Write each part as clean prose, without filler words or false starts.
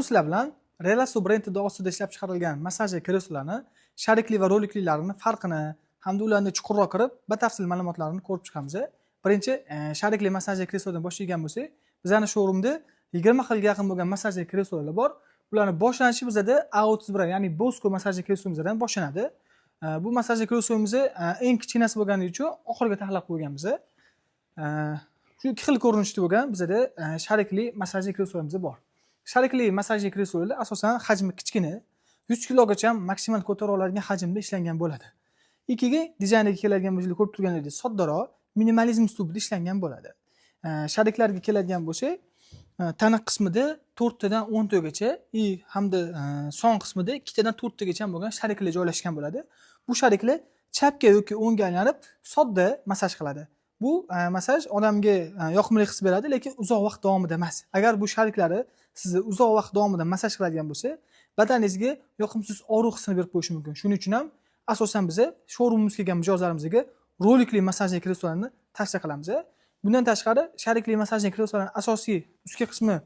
Sizlar bilan Relaxo brendi ostida ishlab chiqarilgan massajli kreslolarni, sharikli va roliklilarini farqini hamda ularni chuqurroq kirib, batafsil ma'lumotlarini ko'rib chiqamiz. Birinchi sharikli massajli kreslodan boshlaydigan bo'lsak, bizning showroomda 20 xilga yaqin bo'lgan massajli kreslolar bor. Ularning boshlanishi bizda A31, ya'ni Bosco massajli kreslomizdan boshlanadi. Bu massajli kreslomimiz eng kichkinasi bo'lgani uchun oxirga taxlab qo'yganmiz. Shu ikki xil ko'rinishda bo'lgan bizda sharikli massajli kreslolarimiz bor. Sharikli massajli kreslolar asosan hajmi kichkina, 100 kilogacha maksimal ko'tara oladigan hajmda ishlangan bo'ladi. Ikkinchi dizayniga keladigan bo'lsak, ko'rib turganingizdek, soddaroq, minimalizm uslubida ishlangan bo'ladi. Shariklarga keladigan bo'lsak, tana qismida 4 tadan 10 tagacha hamda son qismida 2 tadan 4 tagacha bo'lgan shariklar joylashgan bo'ladi. Bu shariklar chapga yoki o'ngga aylanib sodda massaj qiladi. Bu massaj odamga yoqimli his beradi, lekin uzoq vaqt davomida emas. Agar bu shariklari sizni uzoq vaqt davomida massaj qiladigan bo'lsa, badaningizga yoqimsiz og'riq hissini berib qo'yishi mumkin. Shuning uchun ham asosan biz showroomimizga kelgan mijozlarimizga rolikli massajli kreslolarni tavsiya qilamiz. Bundan tashqari, sharikli massajli kreslolarning asosiy ustki qismi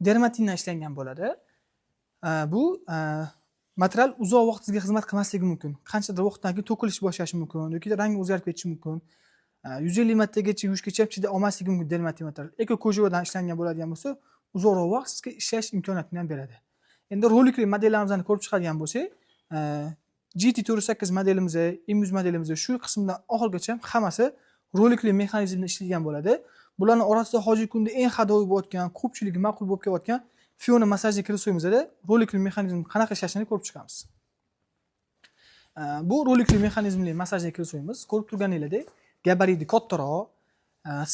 dermatindan ishlangan bo'ladi. Bu material uzoq vaqt sizga xizmat qilmasligi mumkin. Qanchadir vaqtdan keyin to'kilish boshlashi mumkin yoki rangi o'zgarib ketishi mumkin. 150 martagacha yuvishgacha chida olmasligi mumkin dermatin material. Eko ko'jovadan ishlangan bo'ladigan bo'lsa, uzoqroq vaqt sizga ishlash imkoniyatini ham beradi. Endi rolikli modellarimizni ko'rib chiqadigan bo'lsak, GT48 modelimiz, M100 modelimiz shu qismdan oxirgacha hammasi rolikli mexanizmda ishlangan bo'ladi. Bularning orasida hozirgi kunda eng hadoviy bo'layotgan, ko'pchilik ma'qul bo'lib kelayotgan Fiona massajli kresloimizda rolikli mexanizm qanaqa ishlashini ko'rib chiqamiz. Bu rolikli mexanizmli massajli kresloimiz ko'rib turganingizdek, gabariti kattaroq,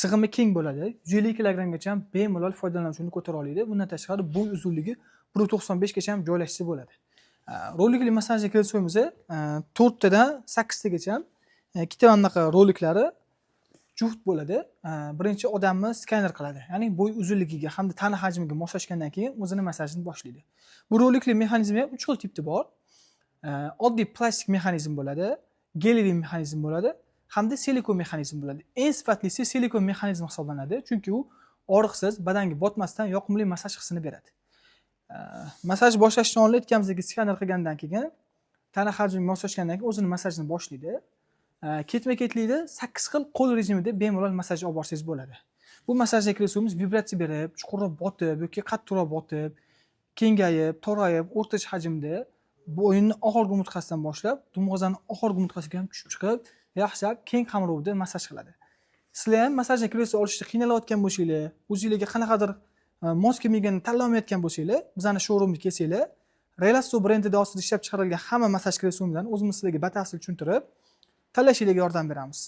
sig'imi keng bo'ladi. 150 kg-gacha bemalol foydalanuvchini ko'tara oladi. Bundan tashqari bo'y uzunligi 1.95 gacha ham joylashsa bo'ladi. Rolikli massajli kresloimiz 4 tadan 8 tagacha ikkita bunaqa roliklari juft bo'ladi. Birinchi odamni skaner qiladi. Ya'ni bo'y uzunligiga hamda tana hajmiga moslashgandan keyin o'zini massajini boshlaydi. Bu rolikli mexanizm ham 3 xil tipda bor. Oddiy plastik mexanizm bo'ladi, geliy mexanizm bo'ladi, hamda silikon mexanizm bo'ladi. Eng sifatlisi silikon mexanizm hisoblanadi, chunki u og'riqsiz, badanga botmasdan yoqimli massaj hissini beradi. Massaj boshlashdan oldin aytganimizdek skaner qilgandan keyin tana hajmiga moslashgandan keyin o'zini massajini boshlaydi. Ketma-ketlikda 8 xil qo'l rejimida bemalol massaj olib borsangiz bo'ladi. Bu massajli kreslomiz vibratsiya berib, chuqurroq botib yoki qattiqroq botib, kengayib, torayib, o'rtacha hajmda bo'yinni oxirgi umurtqasidan boshlab, dumg'azani oxirgi umurtqasiga ham tushib chiqib, yaxshilab keng qamrovda massaj qiladi. Sizlar ham massajli kreslo olishda qiynalayotgan bo'lsanglar, o'zingizga qanaqadir mos kelmaganini tanlamayotgan bo'lsanglar, bizning showroomga kelsanglar, Relaxo brendida ostida ishlab chiqarilgan hamma massaj kreslomlarni o'zimiz sizlarga batafsil tushuntirib, tanlashingizga yordam beramiz.